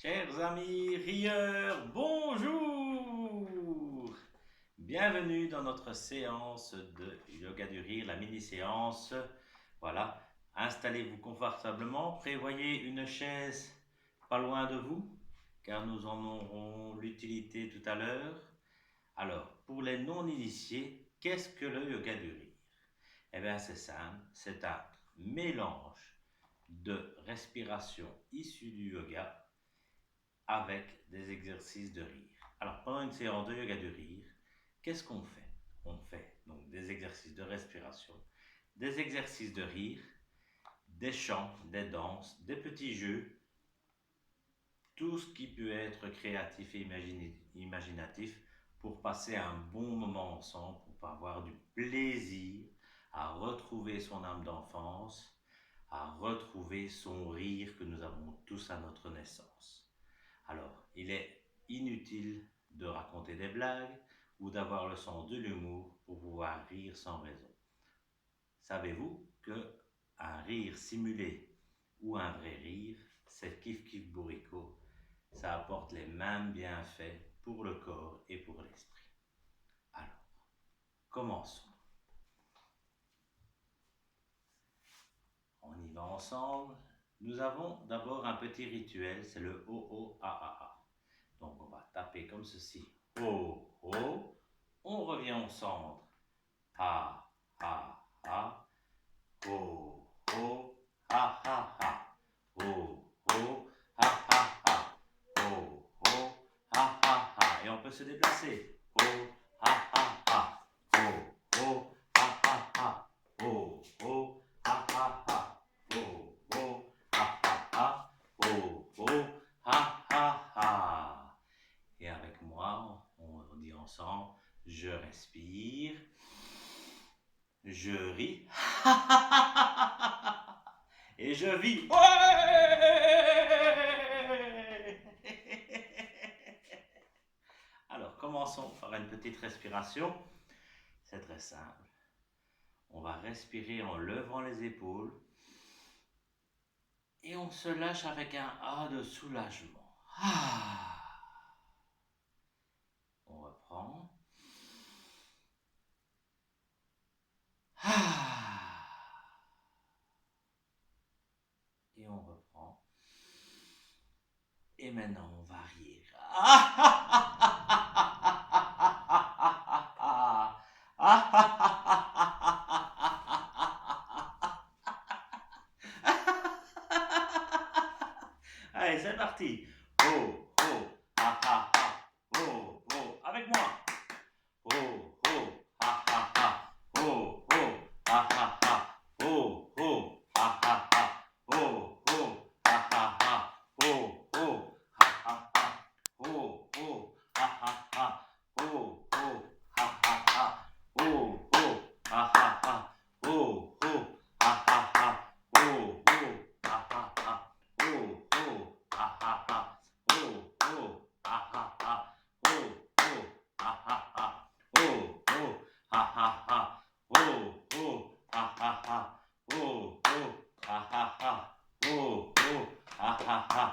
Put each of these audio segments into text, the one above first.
Chers amis rieurs, bonjour! Bienvenue dans notre séance de yoga du rire, la mini-séance. Voilà, installez-vous confortablement, prévoyez une chaise pas loin de vous, car nous en aurons l'utilité tout à l'heure. Alors, pour les non-initiés, qu'est-ce que le yoga du rire? Eh bien, c'est simple, c'est un mélange de respiration issue du yoga avec des exercices de rire. Alors, pendant une séance de yoga du rire, qu'est-ce qu'on fait? On fait donc des exercices de respiration, des exercices de rire, des chants, des danses, des petits jeux, tout ce qui peut être créatif et imaginatif pour passer un bon moment ensemble, pour avoir du plaisir à retrouver son âme d'enfance, à retrouver son rire que nous avons tous à notre naissance. Alors, il est inutile de raconter des blagues ou d'avoir le sens de l'humour pour pouvoir rire sans raison. Savez-vous que un rire simulé ou un vrai rire, c'est kiff kiff bourrico. Ça apporte les mêmes bienfaits pour le corps et pour l'esprit. Alors, commençons. On y va ensemble. Nous avons d'abord un petit rituel, c'est le O-O-A-A-A. Donc on va taper comme ceci. O-O. On revient au centre. A, A, A. O, O, A, A, A. O, O, A, A, A. O, O, A, A, A. Et on peut se déplacer. O, A, A, A. O, O, A, A, A. O, O, A, A, A. O, O, A, A, A. O, O, A, A, A. Et avec moi, on dit ensemble, je respire, je ris et je vis. Ouais. Alors, commençons par une petite respiration. C'est très simple. On va respirer en levant les épaules et on se lâche avec un A de soulagement. On reprend. Et on reprend. Et maintenant, on va rire. Allez, c'est parti. Oh, oh, ah, ah, ah. Oh, oh, avec moi. Oh, oh, ah, ah, ah. Oh, oh, ah, ah, ah. Oh, oh, ah, ah, ah. Oh, oh, ah, ah, ah. Oh, oh, ah, ah, ah. Oh, oh, ah, ah, ah. Oh, oh, ah, ah, ah. Oh, oh, ah, ah, ah. Oh, oh, ah, ah, ah. Oh, oh, ah, ah, ah. Oh, oh, ah, ah, ah. Oh, oh, ah, ah, ah. Oh, oh, ah, ah, ah. Oh, oh, ha ha ha. Oh, oh, ha ha ha. Oh, oh, ha ha ha. Oh, oh, ha ha ha.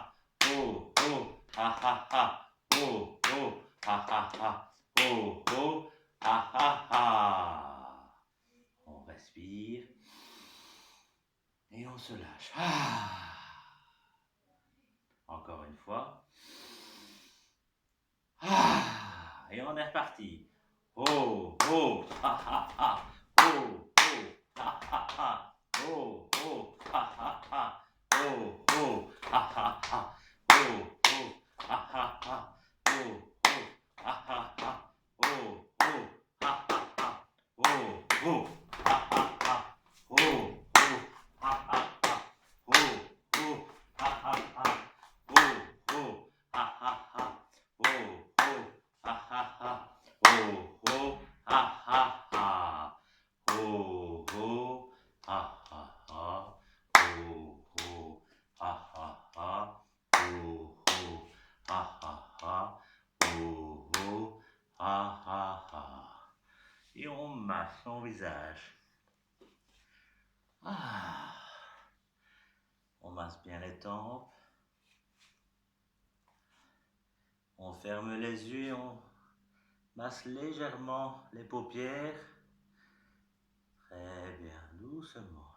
Oh, oh, ha ha ha. Oh, oh, ha ha ha. Oh, oh, ha ha ha. On respire et on se lâche. Encore une fois. Et on est reparti. Oh, oh, ha ha ha. Oh, oh, ha ha ha. Oh, oh, ha ha ha. Oh, oh, ha ha ha. Oh, oh, ha ha ha. Oh, oh, ha ha ha. Oh, oh, ha ha ha. Oh, oh, ha ha ha. Oh, oh, ha ha ha. Oh, oh, ha ha ha. Oh, oh, ha ha ha. Oh, oh, ha ha ha. Oh, oh, ha ha ha. Oh, oh, ha ha ha. Oh, oh, ha ha ha. Oh, oh, ha ha ha. Oh, oh, ha ha ha. Et on masse son visage. On masse bien les tempes. On ferme les yeux et on masse légèrement les paupières. Très bien, doucement.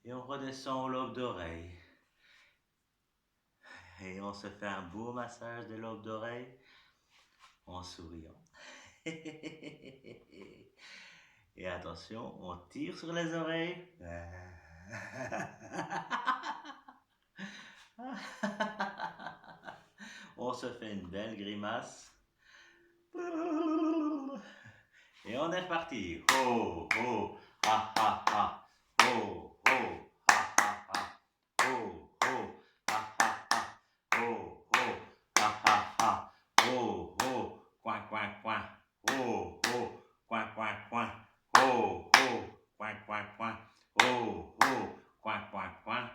Et on redescend au lobe d'oreille. Et on se fait un beau massage des lobes d'oreille en souriant. Et attention, on tire sur les oreilles. On se fait une belle grimace. Et on est reparti. Ho, ho, ha, ha, ha. Ho, ho, ha, ha, ha. Ho, ho, ha, ha, ha. Ho, ho, ha, ha, ha. Ho, ho, coin, coin, coin. Ho, ho, coin, coin, coin. Ho, ho, coin, coin, coin. Ho, ho, coin, coin, coin.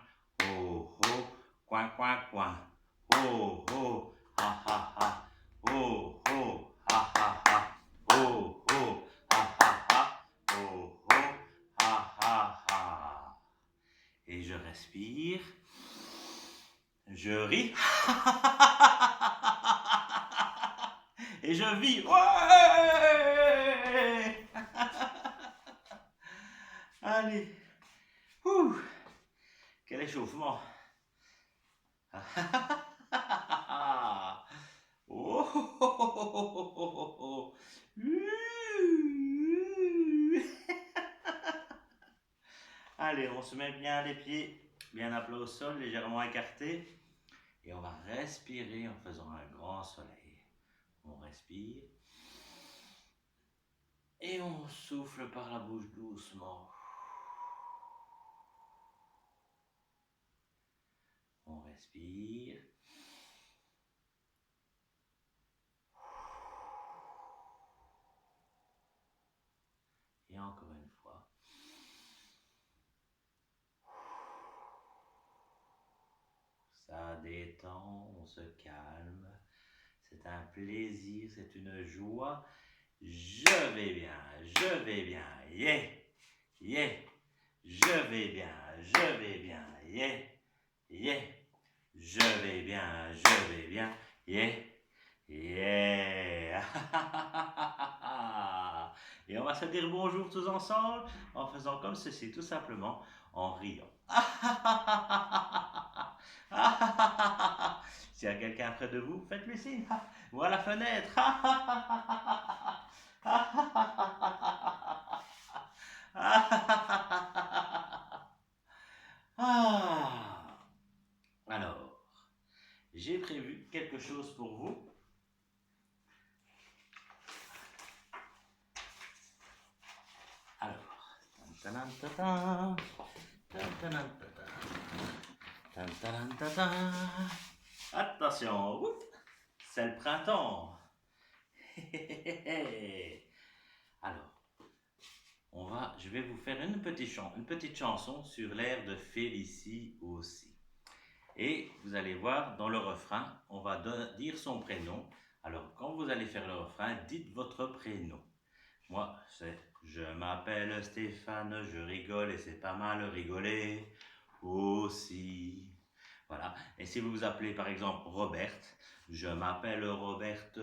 Ho, ho, coin, coin, coin. Ho, ho, ha, ha, ha. Ho, ho, ha, ha, ha. Ho, ho, ha, ha, ha. Ho, ho, ha, ha, ha. Et je respire. Je ris. Et je vis. Ouais. Allez. Ouh. Quel échauffement. Oh, oh, oh, oh, oh, oh. Allez, on se met bien les pieds bien à plat au sol, légèrement écartés. Et on va respirer en faisant un grand soleil. On respire. Et on souffle par la bouche doucement. On respire. Et encore une fois. Ça détend, on se calme. C'est un plaisir, c'est une joie. Je vais bien, yeah, yeah. Je vais bien, yeah, yeah. Je vais bien, yeah, yeah. Et on va se dire bonjour tous ensemble en faisant comme ceci, tout simplement, en riant. S'il y a quelqu'un près de vous, faites-lui signe. Ou à la fenêtre. Alors, j'ai prévu quelque chose pour vous. Alors, attention, c'est le printemps. Alors, je vais vous faire une petite chanson sur l'air de Félicie aussi. Et vous allez voir, dans le refrain, on va dire son prénom. Alors, quand vous allez faire le refrain, dites votre prénom. Moi, c'est « Je m'appelle Stéphane, je rigole et c'est pas mal rigoler aussi ». Voilà. Et si vous vous appelez par exemple Roberte, « Je m'appelle Roberte,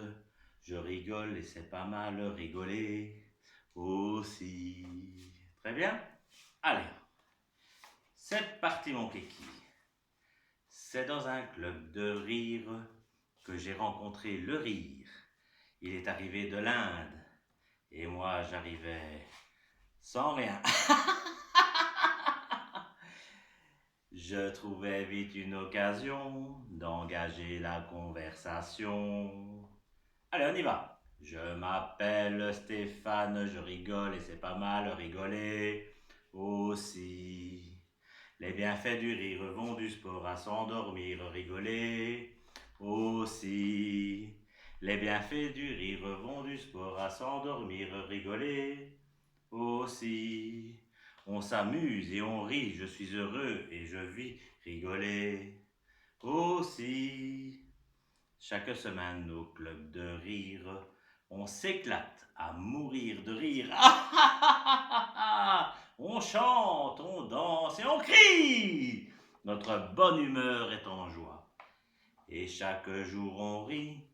je rigole et c'est pas mal rigoler aussi ». Très bien. Allez, c'est parti mon kiki. C'est dans un club de rire que j'ai rencontré le rire. Il est arrivé de l'Inde et moi j'arrivais sans rien. Je trouvais vite une occasion d'engager la conversation. Allez, on y va. Je m'appelle Stéphane, je rigole et c'est pas mal rigoler aussi. Les bienfaits du rire vont du sport à s'endormir, rigoler aussi. Les bienfaits du rire vont du sport à s'endormir, rigoler aussi. On s'amuse et on rit, je suis heureux et je vis rigoler aussi. Chaque semaine au club de rire, on s'éclate à mourir de rire. On chante, on danse et on crie. Notre bonne humeur est en joie. Et chaque jour on rit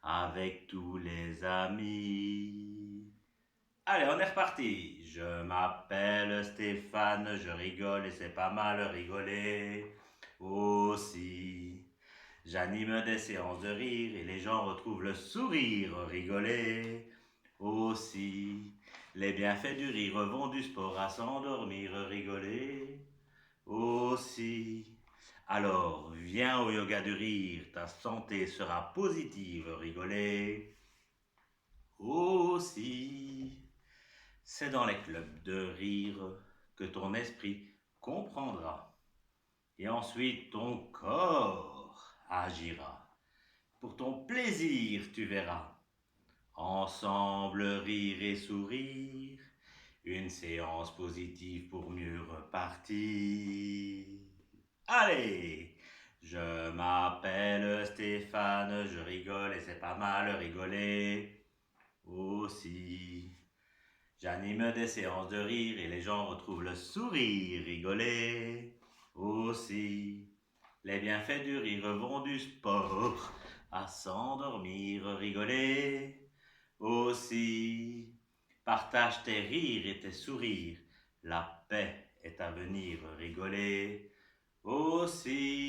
avec tous les amis. Allez, on est reparti. Je m'appelle Stéphane, je rigole et c'est pas mal rigoler aussi. J'anime des séances de rire et les gens retrouvent le sourire rigoler aussi. Les bienfaits du rire vont du sport à s'endormir rigoler aussi. Alors, viens au yoga du rire, ta santé sera positive, rigoler aussi. C'est dans les clubs de rire que ton esprit comprendra. Et ensuite, ton corps agira. Pour ton plaisir, tu verras. Ensemble, rire et sourire. Une séance positive pour mieux repartir. Allez! Je m'appelle Stéphane, je rigole et c'est pas mal rigoler aussi. J'anime des séances de rire et les gens retrouvent le sourire rigoler aussi. Les bienfaits du rire vont du sport à s'endormir rigoler aussi. Partage tes rires et tes sourires, la paix est à venir rigoler aussi.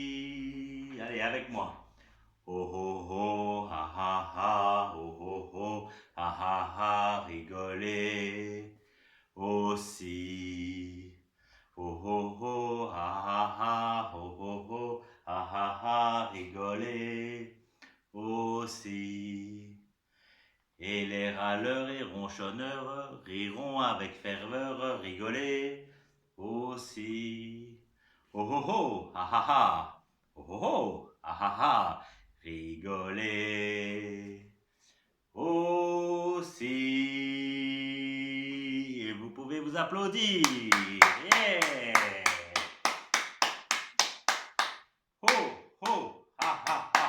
Allez, avec moi. Oh oh oh, ha ha ha, oh oh oh, ha ha ha, rigoler aussi. Oh oh oh, ha ha ha, oh oh oh, ha ha ha, rigoler aussi. Et les râleurs et ronchonneurs riront avec ferveur, rigoler aussi. Oh oh oh, ha ha ha, oh oh oh, ha ha ha, rigoler aussi. Et vous pouvez vous applaudir. Yeah. Oh oh, ha ha ha,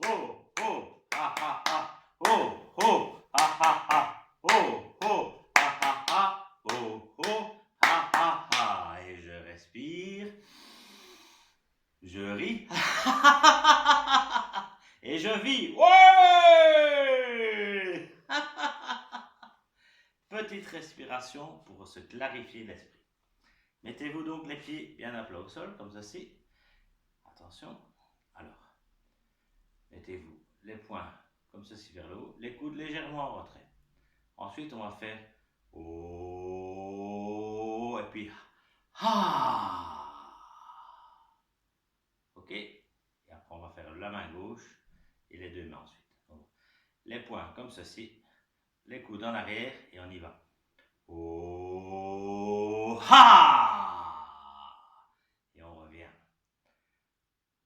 oh oh, ha ha ha, oh oh, ha ha ha, oh oh, ha ha ha, oh oh, ha ha ha. Et je respire, je ris et je vis. Ouais! Petite respiration pour se clarifier l'esprit. Mettez-vous donc les pieds bien à plat au sol, comme ceci. Attention. Alors, mettez-vous les poings comme ceci vers le haut, les coudes légèrement en retrait. Ensuite, on va faire oh et puis ah. Ok. Et après, on va faire la main gauche et les deux mains ensuite. Donc, les poings comme ceci, les coudes en arrière et on y va. Oh ha. Et on revient.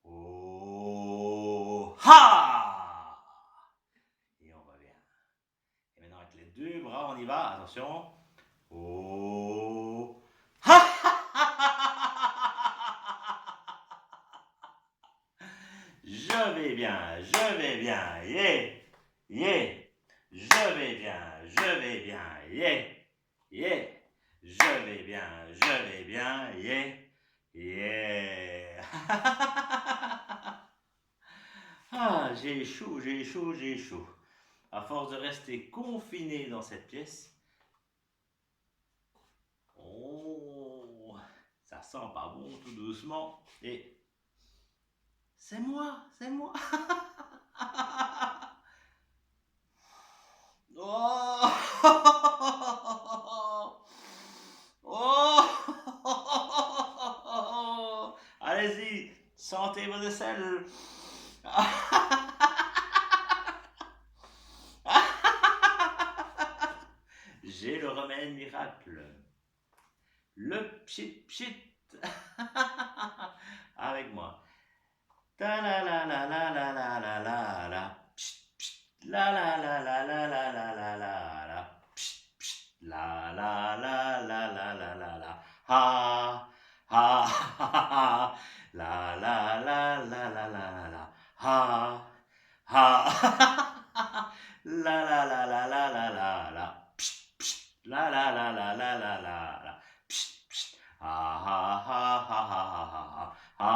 Oh ha. Et on revient. Et maintenant avec les deux bras, on y va. Attention. Oh ha. Je vais bien, yeah, yeah. Je vais bien, yeah, yeah. Je vais bien, yeah, yeah. Ah, j'ai chaud. À force de rester confiné dans cette pièce, oh, ça sent pas bon tout doucement. Et c'est moi. Oh, oh, allez-y, sentez vos aisselles. J'ai le remède miracle. Le pchit pchit. Avec moi. Ta la la la la la la la la la. Pchit pchit. La la la la la la la la la la. Pchit pchit. La la la la la la la la. Ha ha ha ha. La la la la la la la la. Ha ha. La la la la la la la la. Pchit pchit. La la la la la la la la. Pchit pchit. Ha ha ha ha ha ha ha. Ha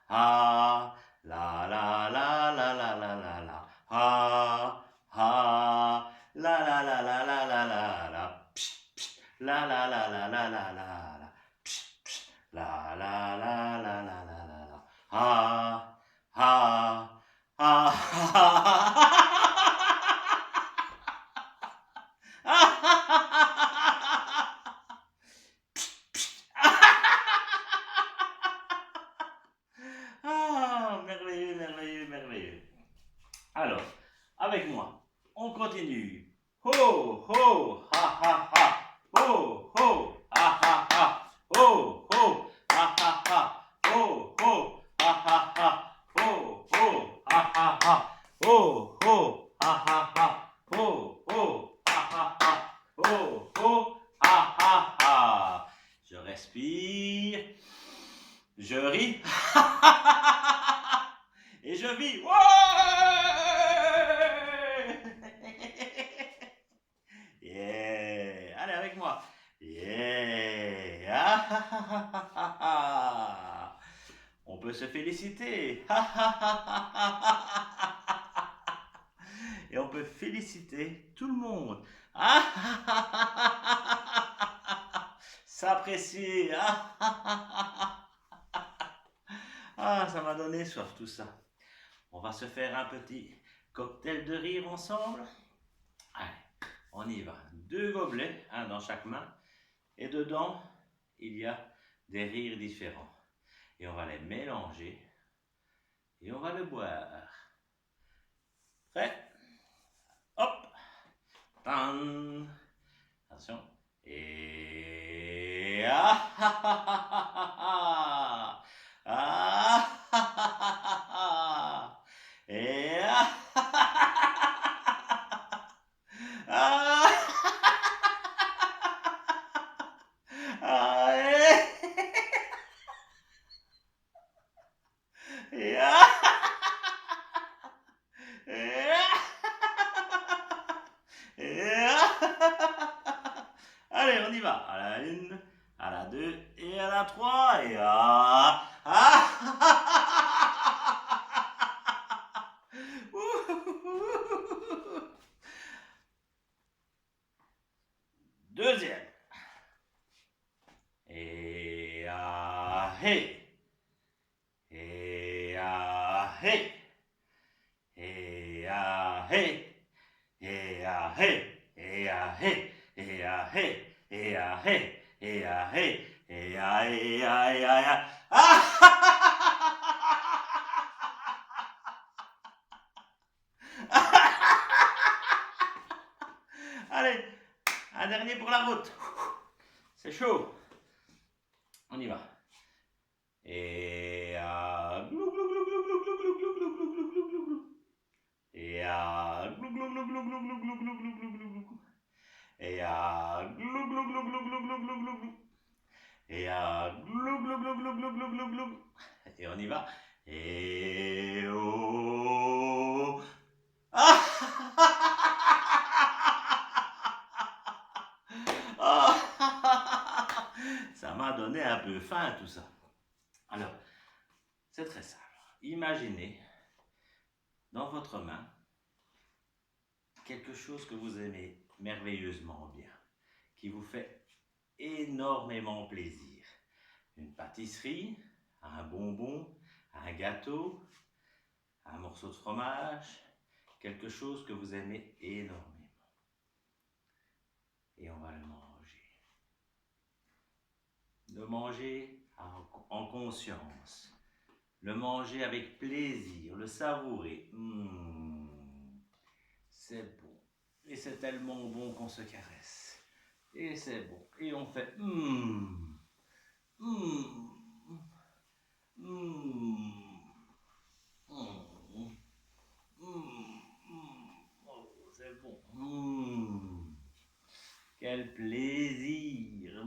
ha. La la la la la la la la. Ha avec moi. On continue. Ho, ho, ha, ha, ha. Ho, ho, ha, ha, ha. Ho, ho, ha, ha, ha. Ho, ho, ha, ha, ha. Ho, ho, ha, ha, ha. Ho, ho, ha, ha, ha. Ho, ho, ha, ha, ha. Ho, ho, ha, ha, ha. Je respire. Je ris. Et je vis. Ouais. Yeah. Allez avec moi. Yeah. Ah, ah, ah, ah, ah, ah, ah. On peut se féliciter. Ah, ah, ah, ah, ah, ah, ah, ah. Et on peut féliciter tout le monde. Ah, ah, ah, ah, ah, ah, ah, ah. S'apprécier. Ah, ah, ah, ah, ah. Ah, ça m'a donné soif tout ça. On va se faire un petit cocktail de rire ensemble. Allez, on y va. 2 gobelets, un dans chaque main. Et dedans, il y a des rires différents. Et on va les mélanger. Et on va le boire. Prêt? Hop! Tan! Attention. Et... Ah, ah, ah, ah, ah, ah. Ah, ah, ah, ah, ah. Et... Ah, ah, ah, ah, et... Ah, et... Allez, on y va. À la 1, à la 2 et à la 3. Et ah, ah, Deuxième. Et ah, hey. Et ah, hey. Et ah, hey. Et ah, hey. Et ah, hey. Et ah, hey. Et ah, hey. Et ah, hey. Et ah, et ah, et ah, Allez, un dernier pour la route. C'est chaud. On y va. Et glou glou glou glou glou glou glou glou glou glou glou glou glou glou. Et glou glou glou glou glou glou glou glou glou glou glou glou. Et glou glou glou glou glou glou glou glou glou. Et glou glou glou glou glou glou glou glou. Et on y va. Et oh. Ah. Ça m'a donné un peu faim tout ça. Alors, c'est très simple. Imaginez dans votre main quelque chose que vous aimez merveilleusement bien, qui vous fait énormément plaisir. Une pâtisserie, un bonbon, un gâteau, un morceau de fromage, quelque chose que vous aimez énormément. Et on va le manger. Le manger en conscience. Le manger avec plaisir, le savourer. C'est bon. Et c'est tellement bon qu'on se caresse. Et c'est bon. Et on fait Oh, c'est bon. Quel plaisir.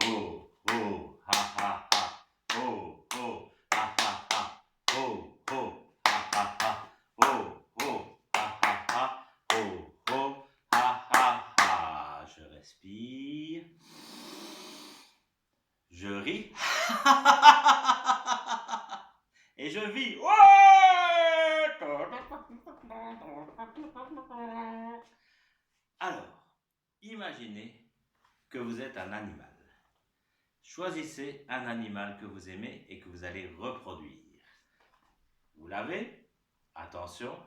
Oh, oh, ha, ha, ha. Oh, oh, ha, ha, ha. Oh, oh, ha, ha, ha. Oh, oh, ha, ha, ha. Oh, oh, ha, ha, ha. Je respire. Je ris. Et je vis. Alors, imaginez que vous êtes un animal. Choisissez un animal que vous aimez et que vous allez reproduire. Vous l'avez? Attention,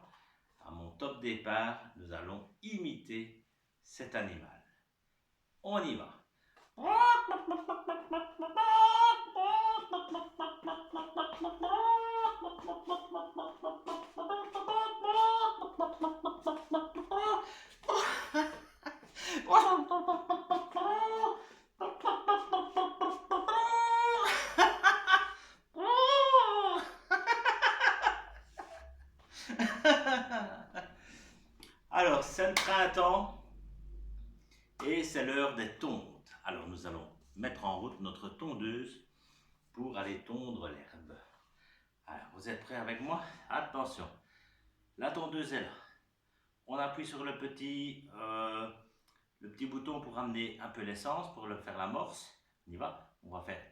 à mon top départ, nous allons imiter cet animal. On y va. Alors, c'est le printemps et c'est l'heure des tontes. Alors, nous allons mettre en route notre tondeuse pour aller tondre l'herbe. Alors, vous êtes prêts avec moi? Attention, la tondeuse est là. On appuie sur le petit bouton pour amener un peu l'essence, pour le faire l'amorce. On y va. On va faire.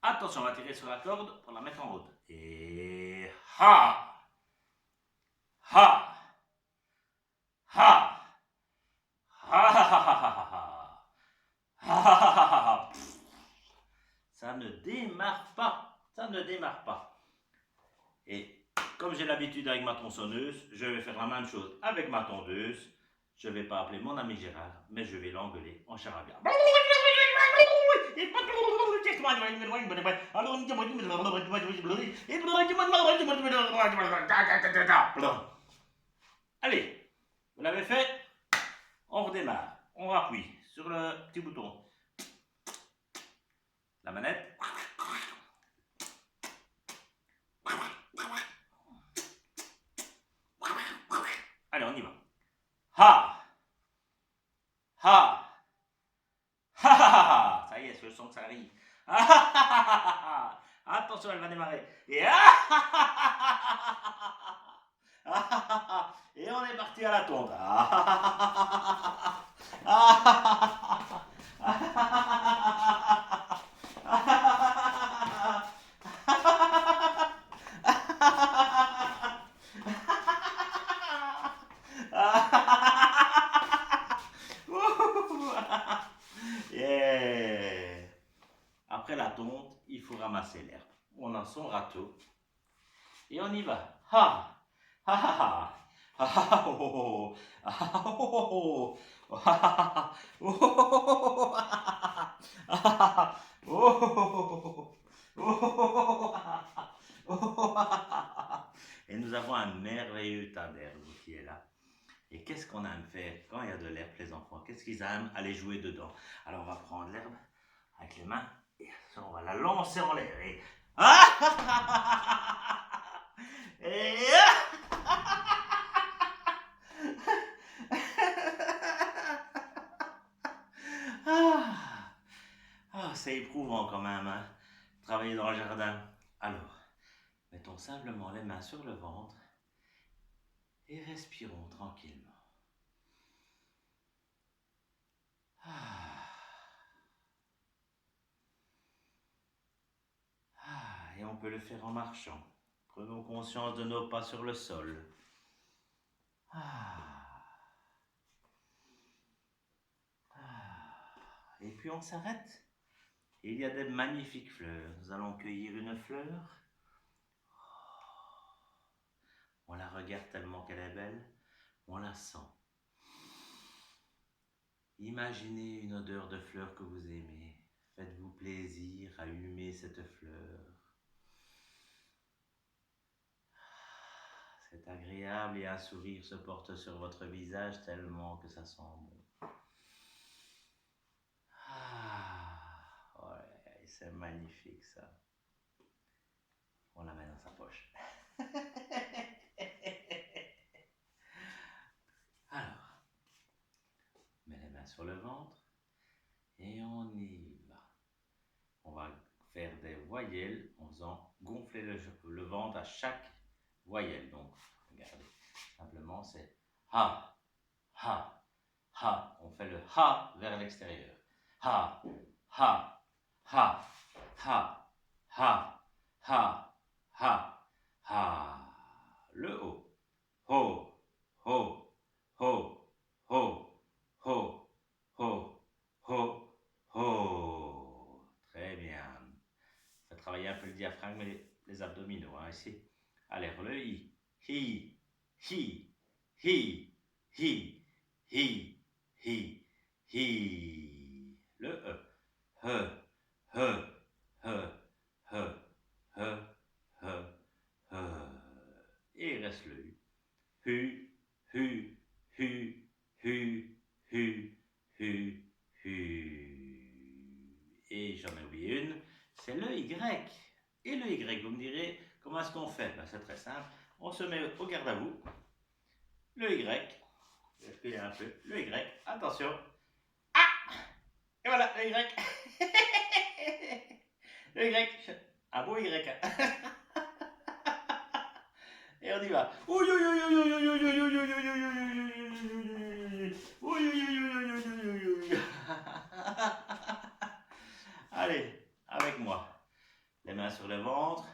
Attention, on va tirer sur la corde pour la mettre en route. Et ha! Ha! Ha! Ça ne démarre pas. Ça ne démarre pas. Et comme j'ai l'habitude avec ma tronçonneuse, je vais faire la même chose avec ma tondeuse. Je ne vais pas appeler mon ami Gérard, mais je vais l'engueuler en charabia. Allez, vous l'avez fait? On redémarre. On appuie sur le petit bouton. La manette. Allez, on y va. Ha! Ha! Ha ha ha! Ça y est, c'est le son que ça arrive. Attention, elle va démarrer. Et, et on est parti à la tonte. Yeah. Après la tonte, il faut ramasser l'herbe. On a son râteau et on y va. Ha! Ha ha ha! Ha ha ha ho ho! Ha ha ha ho ho ho! Ha ha ha ho ho ho! Ha ha ha ho ho ho! Et nous avons un merveilleux tas d'herbe qui est là. Et qu'est-ce qu'on aime faire quand il y a de l'herbe, les enfants? Qu'est-ce qu'ils aiment? Aller jouer dedans. Alors on va prendre l'herbe avec les mains et on va la lancer en l'air. Et... et... c'est éprouvant quand même, hein, travailler dans le jardin. Alors, mettons simplement les mains sur le ventre et respirons tranquillement. Et on peut le faire en marchant. Prenons conscience de nos pas sur le sol. Et puis on s'arrête. Il y a des magnifiques fleurs. Nous allons cueillir une fleur. On la regarde tellement qu'elle est belle. On la sent. Imaginez une odeur de fleur que vous aimez. Faites-vous plaisir à humer cette fleur. C'est agréable et un sourire se porte sur votre visage tellement que ça sent bon. Ouais, c'est magnifique ça. On la met dans sa poche. Alors, mets les mains sur le ventre et on y va. On va faire des voyelles en faisant gonfler le ventre à chaque voyelle. Donc, regardez, simplement c'est ha, ha, ha. On fait le ha vers l'extérieur. Ha, ha, ha, ha, ha, ha, ha, ha. Le ho, ho, ho, ho, ho, ho, ho, ho, ho. Très bien. Faites travailler un peu le diaphragme et les abdominaux, hein, ici. Allez, le I. Hi, hi, hi, hi, hi, hi, hi. Le E. He, he, he, he, he, he, he. Et il reste le U. Hu, hu, hu, hu, hu, hu, hu. Et j'en ai oublié une, c'est le Y. Et le Y, vous me direz, comment est-ce qu'on fait? Ben, c'est très simple. On se met au garde à vous. Le Y. Je vais reculer un peu. Le Y. Attention. Ah! Et voilà, le Y. Le Y. Un beau Y. Et on y va. Allez, avec moi. Les mains sur le ventre.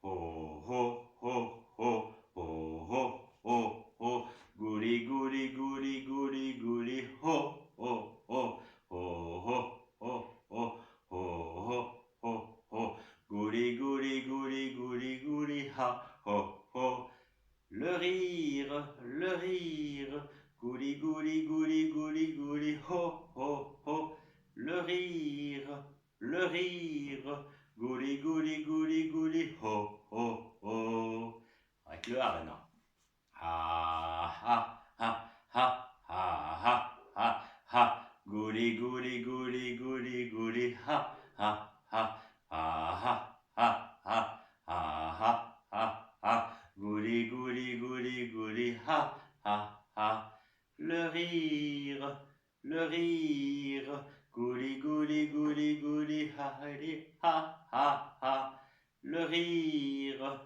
Ho, ho, ho, ho, ho, ho, ho, ho. Gouli, gouli, gouli, gouli, gouli. Ho, ho, ho, ho, ho, ho, ho, ho, ho, ho. Gouli, gouli, gouli, gouli, gouli. Ha, ho, ho. Le rire, gouli, gouli, gouli, gouli, gouli, ho, ho, ho. Le rire, gouli, gouli, gouli, gouli, ho, ho, ho. Avec le A maintenant. Ha, ha, ha, ha, ha, ha, ha, ha. Gouli, gouli, gouli, gouli, gouli, ha, ha, ha, ha, ha, ha, ha, ha, ha, ha, ha. Gouli, gouli, gouli, gouli, ha, ha, ha. Le rire, gouli, gouli, gouli, gouli, ha, ha, ha, ha. Le rire,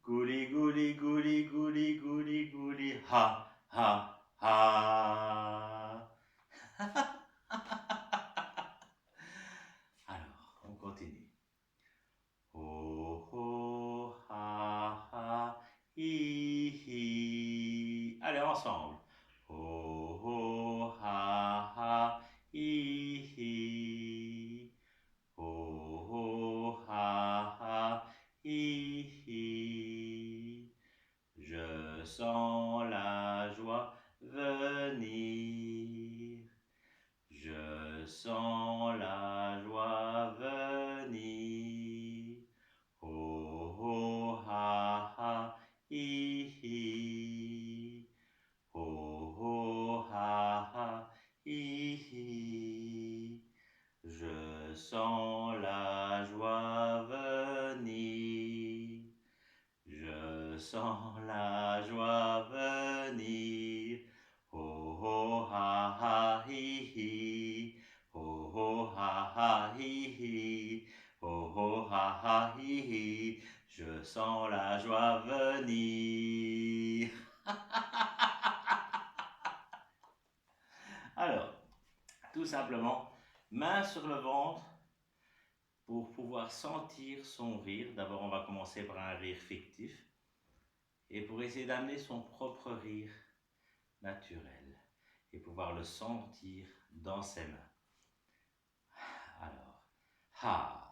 gouli, gouli, gouli, gouli, gouli, gouli, ha, ha, ha. Alors, on continue. Ho, ho, ha, ha, hi, hi. Allez, ensemble. Ho, ho, ha, ha, hi, hi. Ho, ho, ha, ha, hi, hi. Je sens la joie venir. Je sens la joie venir. Ho, ho, ha, ha, hi, hi. Ho, ho, ha, ha, hi, hi. Je sens la joie venir. Je sens la joie venir. Ho, ho, ha, ha, hi, hi. Ho, ho, ha, ha, hi, hi. Ho, ho, ha, ha, hi, hi. Je sens la joie venir. Alors, tout simplement, main sur le ventre pour pouvoir sentir son rire. D'abord, on va commencer par un rire fictif et pour essayer d'amener son propre rire naturel et pouvoir le sentir dans ses mains. Alors, ha.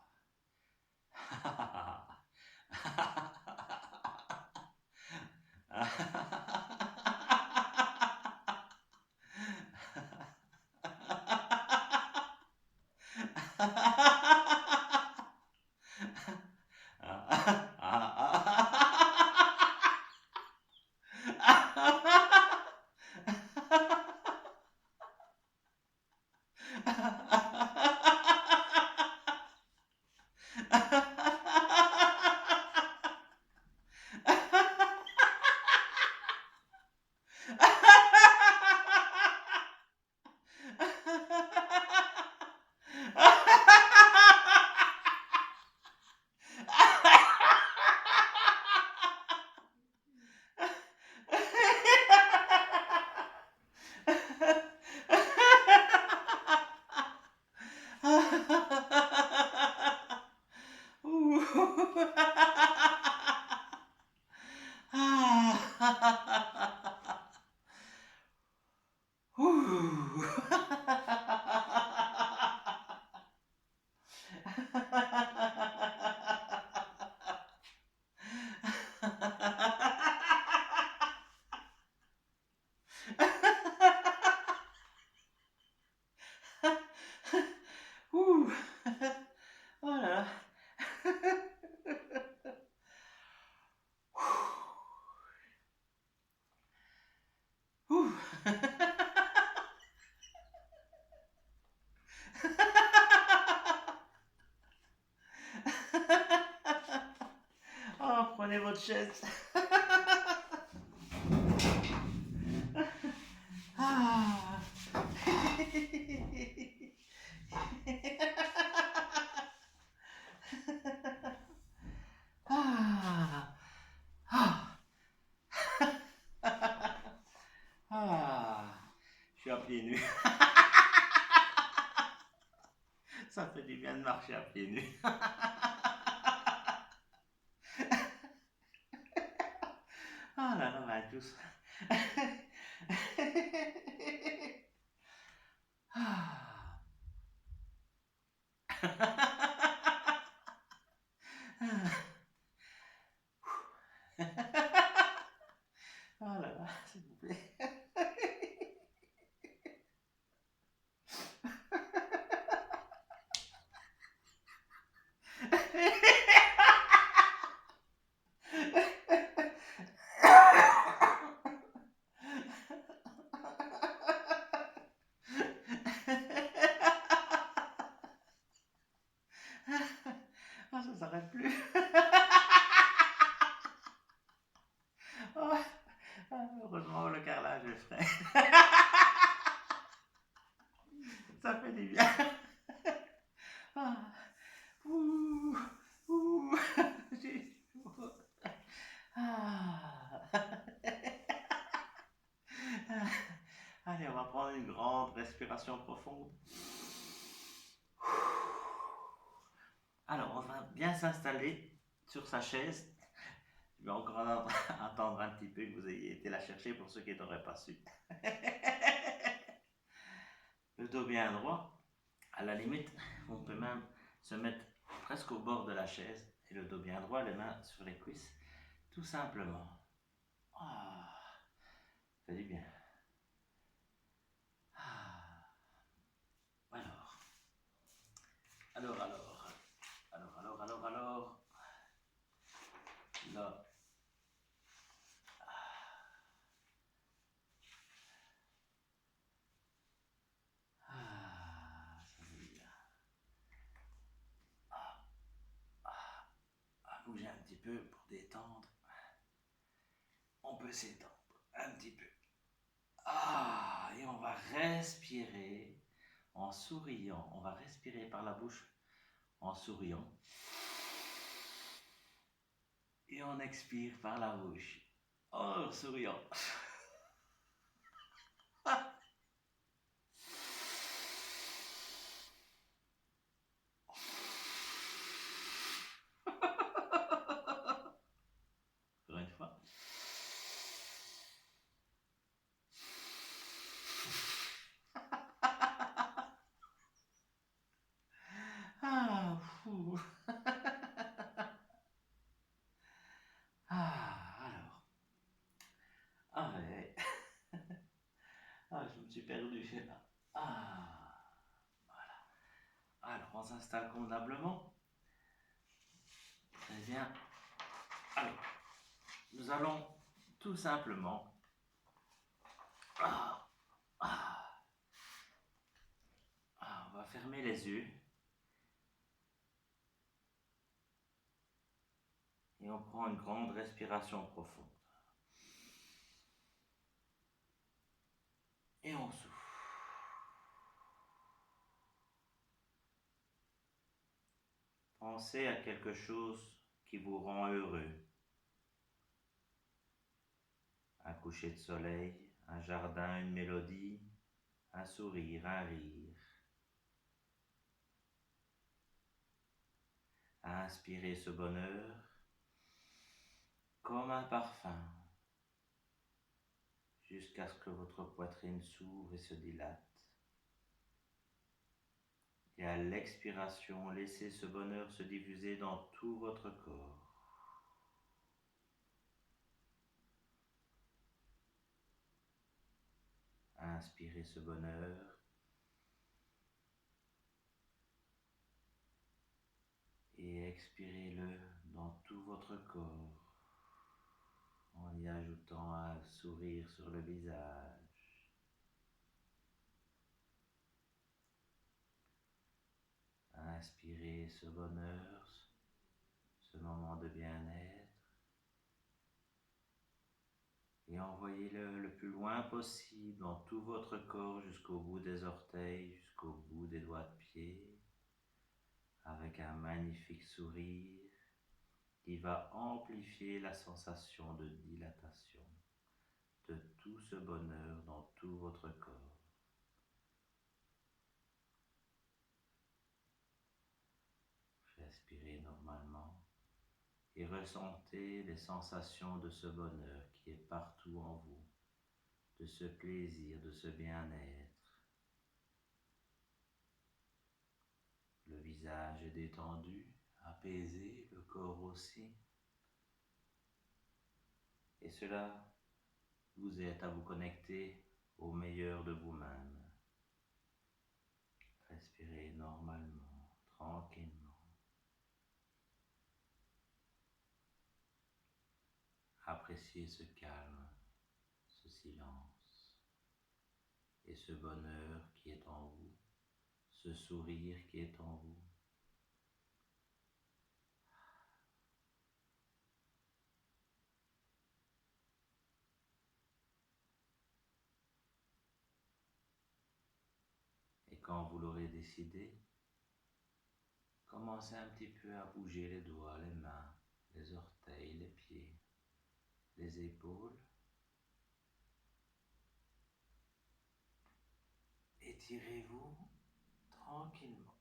Prenez votre chaise. Ah. Ah. Ah. Ah. Je suis à pieds nus. Ça fait du bien de marcher à pieds nus. Ah là là, bah, tous. Ah. Ah là là, s'il vous plaît. Ah, ça s'arrête plus. Oh, heureusement, le carrelage est frais. Ça fait du bien. Ah, ouh, ouh. Ah. Allez, on va prendre une grande respiration profonde. Alors, on va bien s'installer sur sa chaise. Je vais encore attendre un petit peu que vous ayez été la chercher pour ceux qui n'auraient pas su. Le dos bien droit. À la limite, on peut même se mettre presque au bord de la chaise et le dos bien droit, les mains sur les cuisses, tout simplement. Ah, ça fait du bien. Ah. Alors, là, ça fait du bien. À bouger un petit peu pour détendre. On peut s'étendre un petit peu. Ah, et on va respirer en souriant. On va respirer par la bouche en souriant. Et on expire par la bouche en souriant. Encore une fois. Ah, fou. Ah, alors. Ah, ouais. Ah, je me suis perdu. Ah, voilà. Alors, on s'installe convenablement. Très bien. Alors, nous allons tout simplement. Ah, ah, on va fermer les yeux. Et on prend une grande respiration profonde. Et on souffle. Pensez à quelque chose qui vous rend heureux. Un coucher de soleil, un jardin, une mélodie, un sourire, un rire. Inspirez ce bonheur comme un parfum jusqu'à ce que votre poitrine s'ouvre et se dilate. Et à l'expiration, laissez ce bonheur se diffuser dans tout votre corps. Inspirez ce bonheur et expirez-le dans tout votre corps en y ajoutant un sourire sur le visage. Inspirez ce bonheur, ce moment de bien-être et envoyez-le le plus loin possible dans tout votre corps jusqu'au bout des orteils, jusqu'au bout des doigts de pied, avec un magnifique sourire qui va amplifier la sensation de dilatation de tout ce bonheur dans tout votre corps. Respirez normalement et ressentez les sensations de ce bonheur qui est partout en vous, de ce plaisir, de ce bien-être. Le visage est détendu, apaisé, le corps aussi. Et cela vous aide à vous connecter au meilleur de vous-même. Respirez normalement, tranquillement. Appréciez ce calme, ce silence et ce bonheur qui est en vous, ce sourire qui est en vous. Et quand vous l'aurez décidé, commencez un petit peu à bouger les doigts, les mains, les orteils, les pieds, les épaules. Étirez-vous tranquillement.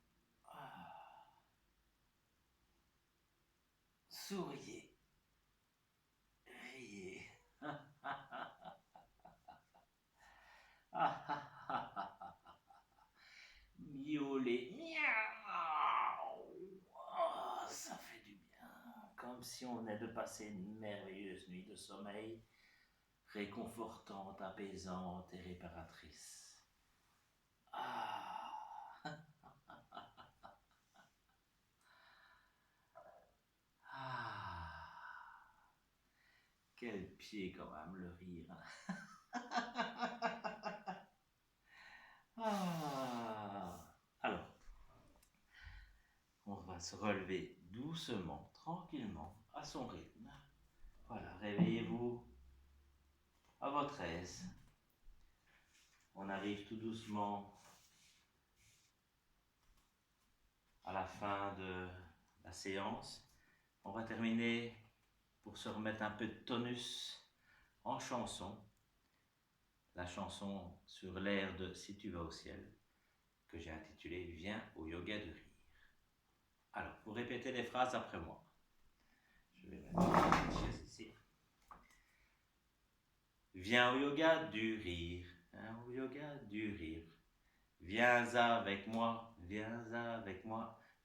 Souriez, riez. Miaulez. Miaou. Oh, ça fait du bien. Comme si on venait de passer une merveilleuse nuit de sommeil, réconfortante, apaisante et réparatrice. Ah. Ah. Quel pied quand même le rire. Ah. Alors, on va se relever doucement, tranquillement, à son rythme. Voilà, réveillez-vous à votre aise. On arrive tout doucement à la fin de la séance. On va terminer pour se remettre un peu de tonus en chanson. La chanson sur l'air de Si tu vas au ciel, que j'ai intitulée Viens au yoga du rire. Alors, vous répétez les phrases après moi. Je vais mettre une chaise ici. Viens au yoga du rire, viens au yoga du rire. Viens avec moi,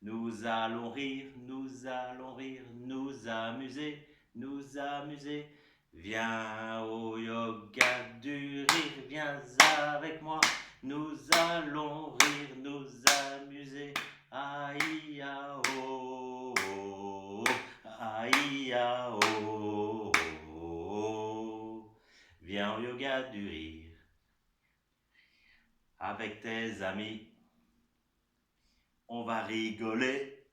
nous allons rire, nous allons rire, nous amuser, nous amuser. Viens au yoga du rire, viens avec moi, nous allons rire, nous amuser. Aïe, ah, oh, oh, aïe, ah, oh, oh. Viens au yoga du rire avec tes amis. On va rigoler.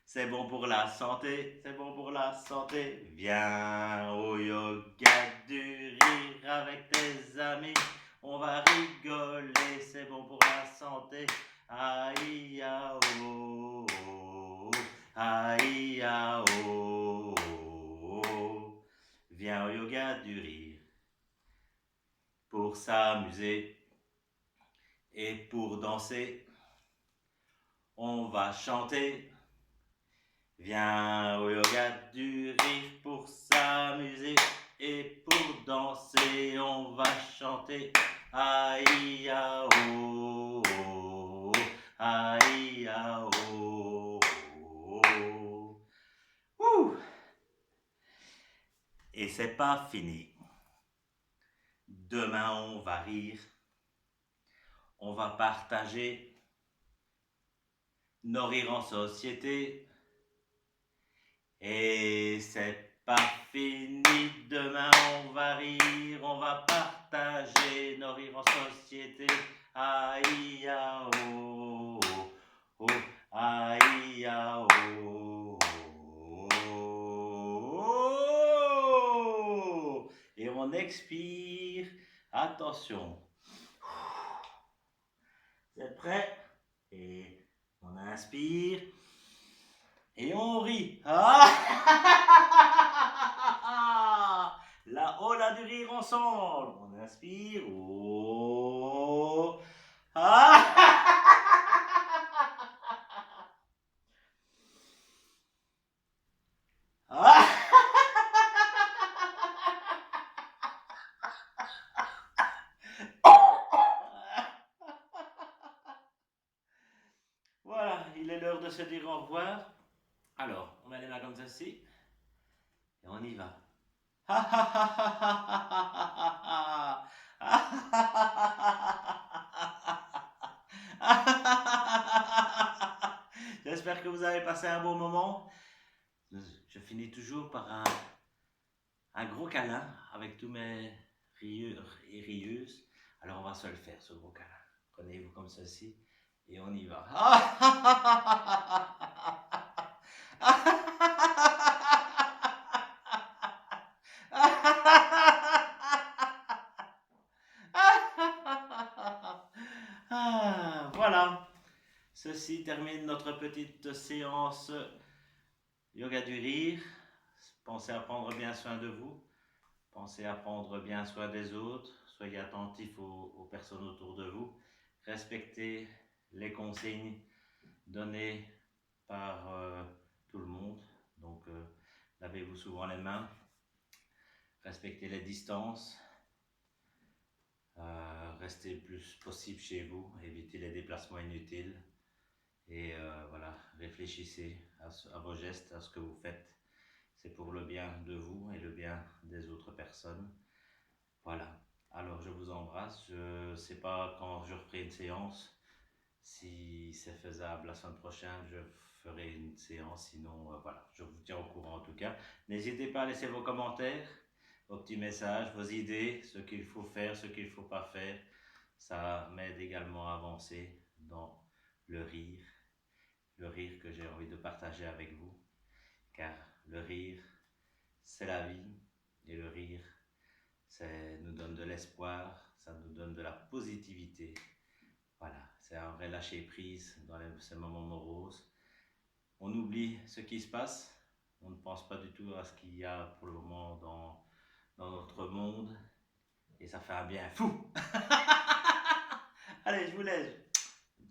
C'est bon pour la santé, c'est bon pour la santé. Viens au yoga du rire avec tes amis. On va rigoler, c'est bon pour la santé. Aïe, ah, oh, oh, aïe, ah, oh, oh. Viens au yoga du rire pour s'amuser et pour danser. On va chanter. Viens au yoga du rire pour s'amuser et pour danser. On va chanter. Aïe, ya, oh, oh, aïe, ya, oh, oh. Et c'est pas fini. Demain, on va rire. On va partager nos rires en société. Et c'est pas fini, demain on va rire, on va partager nos rires en société. Aïe, ya, oh, oh, aïe, ya, oh, oh. Et on expire. Attention. Vous êtes prêts? Et on inspire. Et on rit. Ah! La ola du rire ensemble. On inspire. Oh. Ah! Ah! Voilà, il est l'heure de se dire au revoir. Alors, on met les mains comme ceci. Et on y va. J'espère que vous avez passé un bon moment. Je finis toujours par un gros câlin avec tous mes rieurs et rieuses. Alors on va se le faire, ce gros câlin. Prenez-vous comme ceci et on y va. Voilà, ceci termine notre petite séance yoga du rire. Pensez à prendre bien soin de vous. Pensez à prendre bien soin des autres. Soyez attentifs aux personnes autour de vous. Respectez les consignes données par tout le monde. Donc, lavez-vous souvent les mains. Respectez les distances. Restez le plus possible chez vous. Évitez les déplacements inutiles. Et voilà, réfléchissez à vos gestes, à ce que vous faites. C'est pour le bien de vous et le bien des autres personnes. Voilà. Alors, je vous embrasse. Je ne sais pas quand je referai une séance. Si c'est faisable la semaine prochaine, je ferai une séance. Sinon, voilà, je vous tiens au courant en tout cas. N'hésitez pas à laisser vos commentaires, vos petits messages, vos idées, ce qu'il faut faire, ce qu'il ne faut pas faire. Ça m'aide également à avancer dans le rire que j'ai envie de partager avec vous. Car le rire, c'est la vie. Et le rire, ça nous donne de l'espoir, ça nous donne de la positivité. Voilà, c'est un vrai lâcher prise dans ces moments moroses. On oublie ce qui se passe, on ne pense pas du tout à ce qu'il y a pour le moment dans notre monde. Et ça fait un bien fou. Allez, je vous laisse.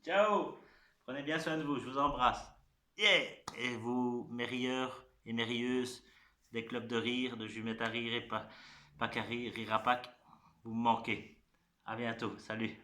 Ciao. Prenez bien soin de vous, je vous embrasse. Yeah. Et vous, mes rieurs et mes rieuses, des clubs de rire, de Jumettes à rire et pas qu'à rire, rire à Pâques, vous me manquez. À bientôt, salut.